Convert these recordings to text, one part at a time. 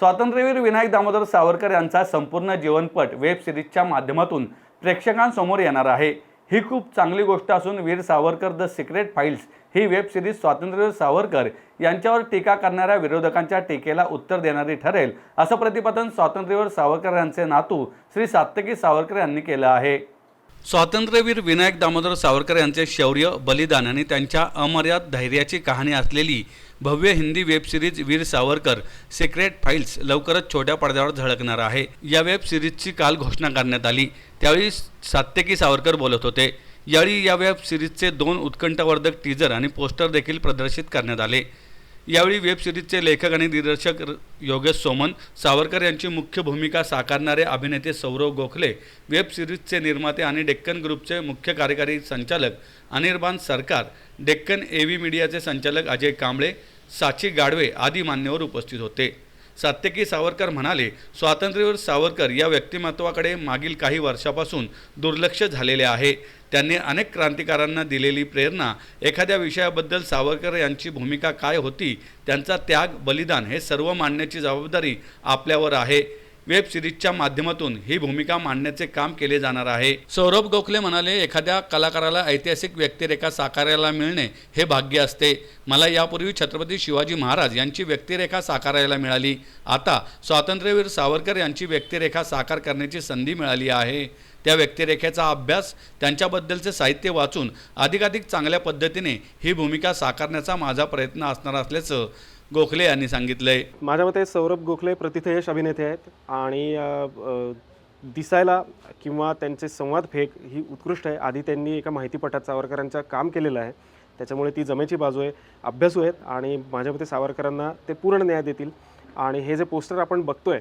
स्वातंत्र्यवीर विनायक दामोदर सावरकर यांचा संपूर्ण जीवनपट वेब सिरीजच्या माध्यमातून प्रेक्षकांसमोर येणार आहे। ही खूप चांगली गोष्ट असून Veer Savarkar the secret files ही वेब सिरीज स्वातंत्र्यवीर सावरकर यांच्यावर टीका करणाऱ्या विरोधकांच्या टीकेला उत्तर देणारी ठरेल, असं प्रतिपादन स्वातंत्र्यवीर सावरकर यांचे नातू श्री सात्यकी सावरकर यांनी केलं आहे। स्वातंत्र्यवीर विनायक दामोदर सावरकर यांचे शौर्य, बलिदान आणि त्यांच्या अमर्याद धैर्याची कहाणी असलेली भव्य Hindi web series Veer Savarkar secret files लवकरच छोट्या पडद्यावर झळकणार आहे। या वेब सिरीजची काल घोषणा करण्यात आली, त्यावेळी सात्यकी सावरकर बोलत होते। यावेळी या वेब सिरीजचे 2 उत्कंठवर्धक टीजर आणि पोस्टर देखील प्रदर्शित करण्यात आले। यावेळी वेब सिरीजचे लेखक आणि दिग्दर्शक योगेश सोमन, सावरकर यांची मुख्य भूमिका साकारणारे अभिनेते सौरभ गोखले, वेब सिरीजचे निर्माते आणि डेक्कन ग्रुपचे मुख्य कार्यकारी संचालक अनिर्बान सरकार, डेक्कन एव्ही मीडियाचे संचालक अजय कांबळे, साची गाडवे आदी मान्यवर उपस्थित होते। सात्यकी सावरकर म्हणाले, स्वातंत्र्यवीर सावरकर या व्यक्तिमत्वाकडे मागील काही वर्षापासून दुर्लक्ष झालेले आहे। त्यांनी अनेक क्रांतिकारकांना दिलेली प्रेरणा, एखाद्या विषयाबद्दल सावरकर यांची भूमिका काय होती, त्यांचा त्याग, बलिदान हे सर्व मांडण्याची जबाबदारी आपल्यावर आहे। वेब सिरीजच्या माध्यमातून ही भूमिका मांडण्याचे काम केले जाणार आहे। सौरभ गोखले म्हणाले, एखाद्या कलाकाराला ऐतिहासिक व्यक्तिरेखा साकारायला मिळणे हे भाग्य असते। मला यापूर्वी छत्रपती शिवाजी महाराज यांची व्यक्तिरेखा साकारायला मिळाली, आता स्वातंत्र्यवीर सावरकर यांची व्यक्तिरेखा साकार करण्याची संधी मिळाली आहे। त्या व्यक्तिरेखेचा अभ्यास, त्यांच्याबद्दलचे साहित्य वाचून अधिकाधिक चांगल्या पद्धतीने ही भूमिका साकारण्याचा माझा प्रयत्न असणार असल्याचं गोखले यांनी सांगितलंय। माझ्या मते सौरभ गोखले प्रतिथयश अभिनेते आहेत आणि दिसायला किंवा त्यांचे संवाद फेक ही उत्कृष्ट आहे। आधी त्यांनी एका माहितीपटात सावरकरांचं काम केलेलं आहे, त्याच्यामुळे ती जमेची बाजू आहे। अभ्यासू आहेत आणि माझ्या मते सावरकरांना ते पूर्ण न्याय देतील। आणि हे जे पोस्टर आपण बघतोय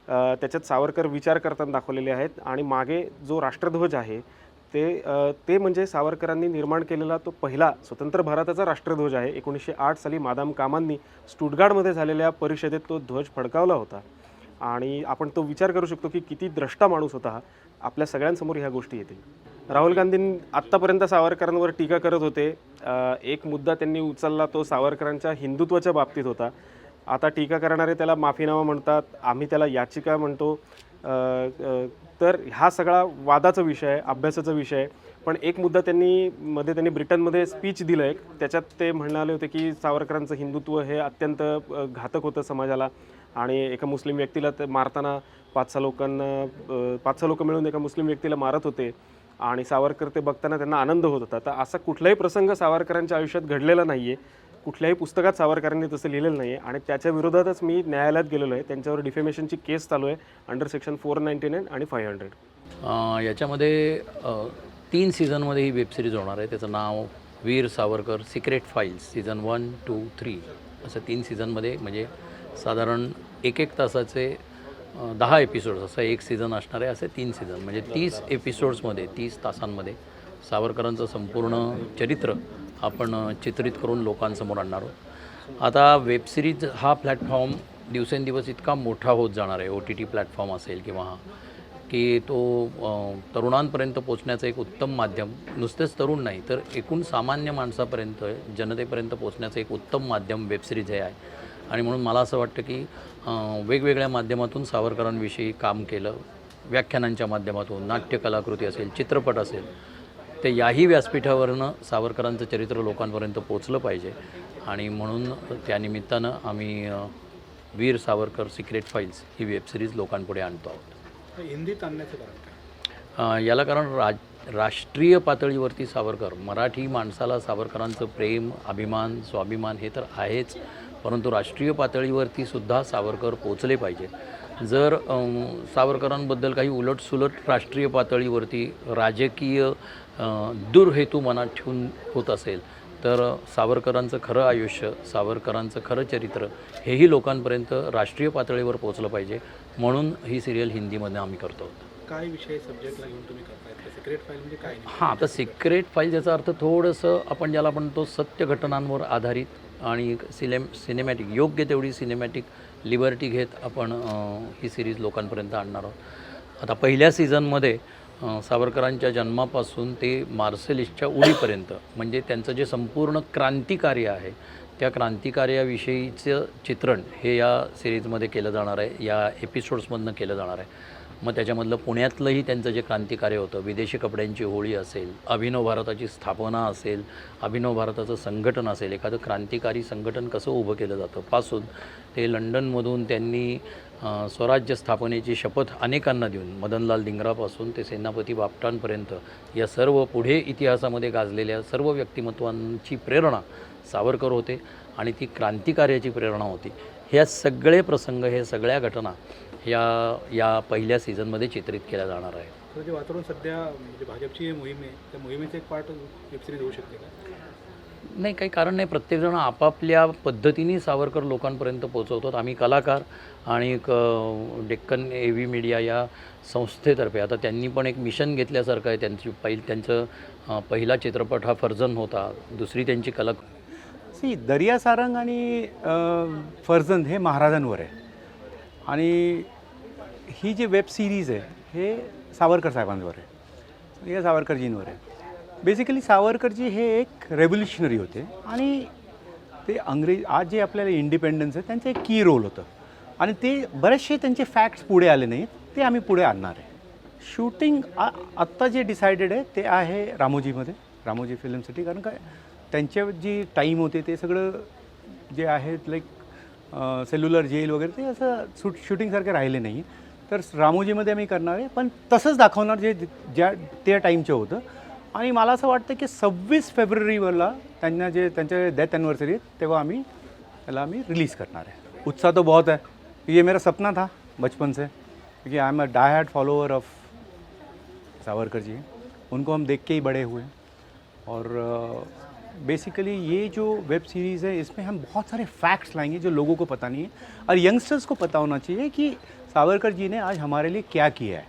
त्याच्यात सावरकर विचार करताना दाखवलेले आहेत आणि मागे जो राष्ट्रध्वज आहे ते म्हणजे सावरकरांनी निर्माण केलेला तो पहिला स्वतंत्र भारताचा राष्ट्रध्वज आहे। 1908 साली मादाम कामांनी स्टुटगार्टमध्ये झालेल्या परिषदेत तो ध्वज फडकावला होता आणि आपण तो विचार करू शकतो की किती द्रष्टा माणूस होता हा। आपल्या सगळ्यांसमोर ह्या गोष्टी येतील। राहुल गांधी आत्तापर्यंत सावरकरांवर टीका करत होते। एक मुद्दा त्यांनी उचलला तो सावरकरांच्या हिंदुत्वाच्या बाबतीत होता। आता टीका करणारे त्याला माफीनामा म्हणतात, आम्ही त्याला याचिका म्हणतो। तर हा सगळा वादाचा विषय आहे, अभ्यासाचा विषय आहे। पण एक मुद्दा त्यांनी ब्रिटनमध्ये स्पीच दिलं एक, त्याच्यात ते म्हणाले होते की सावरकरांचं हिंदुत्व हे अत्यंत घातक होतं समाजाला आणि एका मुस्लिम व्यक्तीला मारताना 5-6 लोक मिळून एका मुस्लिम व्यक्तीला मारत होते आणि सावरकर ते बघताना त्यांना आनंद होत होता। तर असा कुठलाही प्रसंग सावरकरांच्या आयुष्यात घडलेला नाही आहे, कुठल्याही पुस्तकात सावरकरांनी तसं लिहिलेलं नाही आहे आणि त्याच्या विरोधातच मी न्यायालयात गेलेलो आहे। त्यांच्यावर डिफेमेशनची केस चालू आहे अंडर सेक्शन 499 आणि 500। याच्यामध्ये 3 सीझनमध्ये ही वेब सिरीज होणार आहे। त्याचं नाव Veer Savarkar secret files season 1, 2, 3 असं 3 सीझनमध्ये, म्हणजे साधारण 1-1 तासाचे 10 एपिसोड्स असं एक सीझन असणार आहे। असे 3 सीझन म्हणजे 30 एपिसोड्समध्ये 30 तासांमध्ये सावरकरांचं संपूर्ण चरित्र आपण चित्रित करून लोकांसमोर आणणार आहोत। आता वेब सिरीज हा प्लॅटफॉर्म दिवसेंदिवस इतका मोठा होत जाणार आहे, OTT प्लॅटफॉर्म असेल किंवा की तो तरुणांपर्यंत पोचण्याचं एक उत्तम माध्यम, नुसतेच तरुण नाही तर एकूण सामान्य माणसापर्यंत, जनतेपर्यंत पोचण्याचं एक उत्तम माध्यम वेब सिरीज हे आहे। आणि म्हणून मला असं वाटतं की वेगवेगळ्या माध्यमातून सावरकरांविषयी काम केलं, व्याख्यानांच्या माध्यमातून, नाट्यकलाकृती असेल, चित्रपट असेल, ते याही व्यासपीठावरनं सावरकरांचं चरित्र लोकांपर्यंत पोचलं पाहिजे आणि म्हणून त्यानिमित्तानं आम्ही वीर सावरकर सिक्रेट फाइल्स ही वेब सिरीज लोकांपुढे आणतो आहोत। हिंदीत आणण्याचं कारण काय? याला कारण राष्ट्रीय पातळीवरती सावरकर, मराठी माणसाला सावरकरांचं प्रेम, अभिमान, स्वाभिमान हे तर आहेच, परंतु राष्ट्रीय पातळीवरती सुद्धा सावरकर पोचले पाहिजे। जर सावरकरांबद्दल काही उलटसुलट राष्ट्रीय पातळीवरती राजकीय दुर्हेतू मनात ठेवून होत असेल तर सावरकरांचं खरं आयुष्य, सावरकरांचं खरं चरित्र हेही लोकांपर्यंत राष्ट्रीय पातळीवर पोचलं पाहिजे, म्हणून ही सिरियल हिंदीमध्ये आम्ही करतो। काय विषय सब्जेक्टला घेऊन तुम्ही करताय? सिक्रेट फाईल म्हणजे काय? हां, तर सिक्रेट फाईल याचा अर्थ थोडंसं आपण ज्याला म्हणतो सत्य घटनांवर आधारित आणि सिनेमॅटिक, योग्य तेवढी सिनेमॅटिक लिबर्टी घेत आपण ही सिरीज लोकांपर्यंत आणणार आहोत। आता पहिल्या सीझनमध्ये सावरकरांच्या जन्मापासून ते मार्सेलिसच्या उडीपर्यंत, म्हणजे त्यांचं जे संपूर्ण क्रांतिकार्य आहे त्या क्रांतिकार्याविषयीचं चित्रण हे या सिरीजमध्ये केलं जाणार आहे, या एपिसोड्समधनं केलं जाणार आहे. मग त्याच्यामधलं पुण्यातलंही त्यांचं जे क्रांतिकार्य होतं, विदेशी कपड्यांची होळी असेल, अभिनव भारताची स्थापना असेल, अभिनव भारताचं संघटन असेल, एखादं क्रांतिकारी संघटन कसं उभं केलं जातं पासून ते लंडनमधून त्यांनी स्वराज्य स्थापनेची शपथ अनेकांना देऊन, मदनलाल धिंगरापासून ते सेनापती बापटांपर्यंत या सर्व पुढे इतिहासामध्ये गाजलेल्या सर्व व्यक्तिमत्वांची प्रेरणा सावरकर होते आणि ती क्रांतिकार्याची प्रेरणा होती. ह्या सगळे प्रसंग, हे सगळ्या घटना या पहिल्या सीझनमध्ये चित्रित केल्या जाणार आहे. तर जे वातावरण सध्या म्हणजे भाजपची मोहीम आहे, त्या मोहिमेचं एक पार्ट वेबसिरीज होऊ शकते का? नाही, काही कारण नाही. प्रत्येकजण आपापल्या पद्धतीने सावरकर लोकांपर्यंत पोहोचवतात. आम्ही कलाकार आणि डेक्कन AV मीडिया या संस्थेतर्फे आता त्यांनी पण एक मिशन घेतल्यासारखं आहे. त्यांचं पहिला चित्रपट हा फर्जंद होता. दुसरी त्यांची कला दर्या सारंग आणि फर्जंद हे महाराजांवर आहे आणि ही जी वेब सिरीज आहे हे सावरकर साहेबांवर आहे, हे सावरकरजींवर आहे. बेसिकली सावरकरजी हे एक रेव्होल्युशनरी होते आणि ते आज जे आपल्याला इंडिपेंडन्स आहे त्यांचं एक की रोल होतं आणि ते बरेचसे त्यांचे फॅक्ट्स पुढे आले नाहीत, ते आम्ही पुढे आणणार आहे. शूटिंग आत्ता जे डिसायडेड आहे ते आहे रामोजी फिल्मसाठी, कारण काय त्यांचे जी टाईम होते ते सगळं जे आहेत लाईक सेल्युलर जेल वगैरे ते असं शूटिंगसारखे राहिले नाही. तर रामोजीमध्ये आम्ही करणार आहे, पण तसंच दाखवणार ज्या त्या टाईमचं होतं. आणि मला असं वाटतं की 26 फेब्रुवारीला त्यांच्या डेथ ॲनिव्हर्सरी आहे तेव्हा त्याला आम्ही रिलीज़ करणार है. उत्साह तो बहुत है, ये मेरा सपना था बचपन से, क्योंकि I am a die hard follower of Savarkar ji. उनको हम देख के ही बड़े हुए और बेसिकली ये जो वेब सीरीज़ है इसमें हम बहुत सारे फैक्ट्स लाएंगे जो लोगों को पता नहीं है और यंगस्टर्स को पता होना चाहिए कि सावरकर जी ने आज हमारे लिए क्या किया है.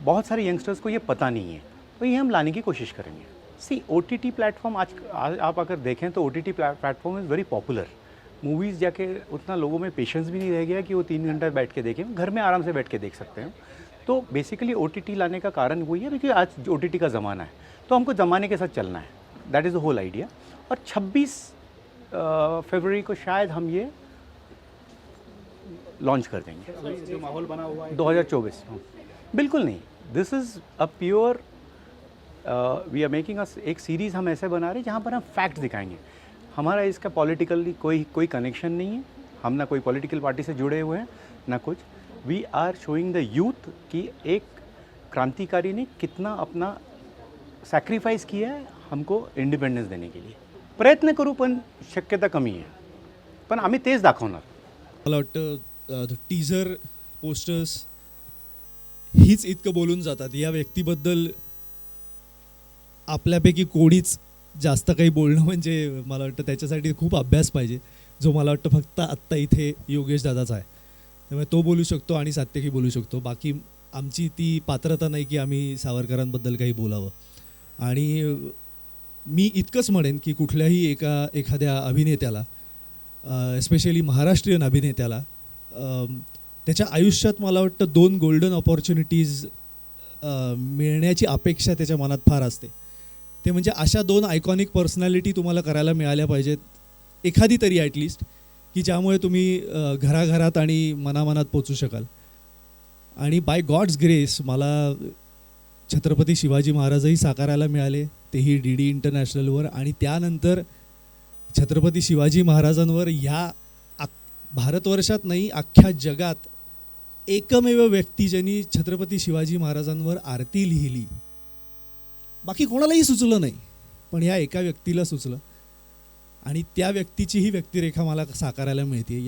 बहुत सारे यंगस्टर्स को ये पता नहीं है, तो ये हम लाने की कोशिश करेंगे. सी OTT प्लेटफॉर्म आज आप अगर देखें तो OTT platform is very popular. Movies जाके उतना लोगों में पेशेंस भी नहीं रह गया कि वो 3 घंटा बैठ के देखें, घर में आराम से बैठ के देख सकते हैं. तो बेसिकली OTT लाने का कारण वही है क्योंकि आज OTT का ज़माना है, तो हमको ज़माने के साथ चलना है. That is the whole idea. और 26 फरवरी को शायद हम ये लॉन्च कर देंगे. जो माहौल बना हुआ है 2024. बिल्कुल नहीं, this is a pure we are making एक सीरीज़ हम ऐसे बना रहे हैं जहाँ पर हम फैक्ट्स दिखाएंगे. हमारा इसका पॉलिटिकली कोई कनेक्शन नहीं है, हम ना कोई पॉलिटिकल पार्टी से जुड़े हुए हैं ना कुछ. We are showing the youth कि एक क्रांतिकारी ने कितना अपना सॅक्रिफाईस किया है हमको इंडिपेंडेंस देने के लिए. प्रयत्न करू पण शक्यता कमी आहे, पण आम्ही तेच दाखवणार. मला वाटतं टीझर पोस्टर्स हीच इतकं बोलून जातात. या व्यक्तीबद्दल आपल्यापैकी कोणीच जास्त काही बोलणं म्हणजे मला वाटतं त्याच्यासाठी खूप अभ्यास पाहिजे, जो मला वाटतं फक्त आत्ता इथे योगेश दादाचा आहे. त्यामुळे तो बोलू शकतो आणि सात्यकी बोलू शकतो. बाकी आमची ती पात्रता नाही की आम्ही सावरकरांबद्दल काही बोलावं. आणि मी इतकंच म्हणेन की कुठल्याही एखाद्या अभिनेत्याला, स्पेशली महाराष्ट्रीयन अभिनेत्याला, त्याच्या आयुष्यात मला वाटतं 2 गोल्डन ऑपॉर्च्युनिटीज मिळण्याची अपेक्षा त्याच्या मनात फार असते. ते म्हणजे अशा 2 आयकॉनिक पर्सनॅलिटी तुम्हाला करायला मिळाल्या पाहिजेत, एखादी तरी ॲटलिस्ट, की ज्यामुळे तुम्ही घराघरात आणि मनामनात पोचू शकाल. आणि बाय गॉड्स ग्रेस मला छत्रपती शिवाजी महाराजही साकारायला मिळाले, तेही DD इंटरनॅशनलवर. आणि त्यानंतर छत्रपती शिवाजी महाराजांवर ह्या भारतवर्षात नाही अख्ख्या जगात एकमेव व्यक्ती ज्यांनी छत्रपती शिवाजी महाराजांवर आरती लिहिली. बाकी कोणालाही सुचलं नाही, पण ह्या एका व्यक्तीला सुचलं आणि त्या व्यक्तीचीही व्यक्तिरेखा मला साकारायला मिळते.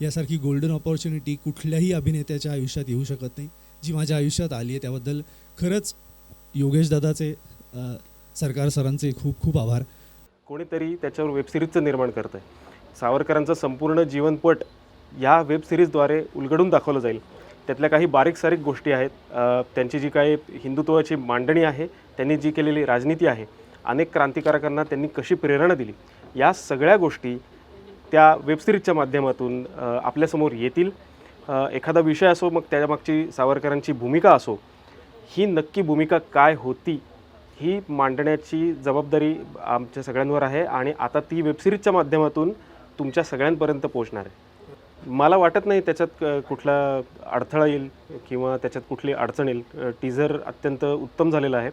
यासारखी गोल्डन ऑपॉर्च्युनिटी कुठल्याही अभिनेत्याच्या आयुष्यात येऊ शकत नाही, जी माझ्या आयुष्यात आली आहे. त्याबद्दल खरंच योगेश दादाचे, सरकार सरांचे खूप खूप आभार. कोणीतरी त्याच्यावर वेबसिरीजचं निर्माण करतं आहे. सावरकरांचं संपूर्ण जीवनपट या वेबसिरीजद्वारे उलगडून दाखवलं जाईल. त्यातल्या काही बारीक सारीक गोष्टी आहेत, त्यांची जी काही हिंदुत्वाची मांडणी आहे, त्यांनी जी केलेली राजनीती आहे, अनेक क्रांतिकारकांना त्यांनी कशी प्रेरणा दिली, या सगळ्या गोष्टी त्या वेबसिरीजच्या माध्यमातून आपल्यासमोर येतील. एखादा विषय असो, मग त्याच्यामागची सावरकरांची भूमिका असो, ही नक्की भूमिका काय होती ही मांडण्याची जबाबदारी आमच्या सगळ्यांवर आहे आणि आता ती वेबसिरीजच्या माध्यमातून तुमच्या सगळ्यांपर्यंत पोहोचणार आहे. मला वाटत नाही त्याच्यात कुठला अडथळा येईल किंवा त्याच्यात कुठली अडचण येईल. टीझर अत्यंत उत्तम झालेला आहे.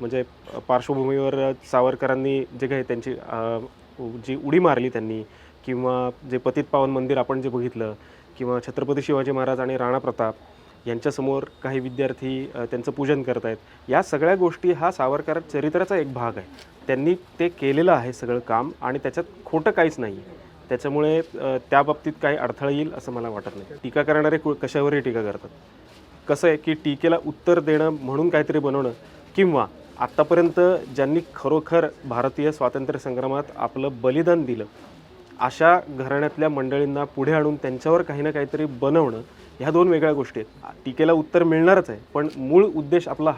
म्हणजे पार्श्वभूमीवर सावरकरांनी जे काही त्यांची जी उडी मारली त्यांनी, किंवा जे पतित पावन मंदिर आपण जे बघितलं, किंवा छत्रपती शिवाजी महाराज आणि राणा प्रताप यांच्यासमोर काही विद्यार्थी त्यांचं पूजन करत आहेत, या सगळ्या गोष्टी हा सावरकर चरित्राचा एक भाग आहे. त्यांनी ते केलेलं आहे सगळं काम आणि त्याच्यात खोटं काहीच नाही आहे. त्याच्यामुळे त्या बाबतीत काही अडथळा येईल असं मला वाटत नाही. टीका करणारे कशावरही टीका करतात. कसं आहे की टीकेला उत्तर देणं म्हणून काहीतरी बनवणं, किंवा आत्तापर्यंत ज्यांनी खरोखर भारतीय स्वातंत्र्य संग्रामात आपलं बलिदान दिलं अशा घराण्यातल्या मंडळींना पुढे आणून त्यांच्यावर काही ना काहीतरी बनवणं, ह्या दोन वेगळ्या गोष्टी आहेत. टीकेला उत्तर मिळणारच आहे, पण मूळ उद्देश आपला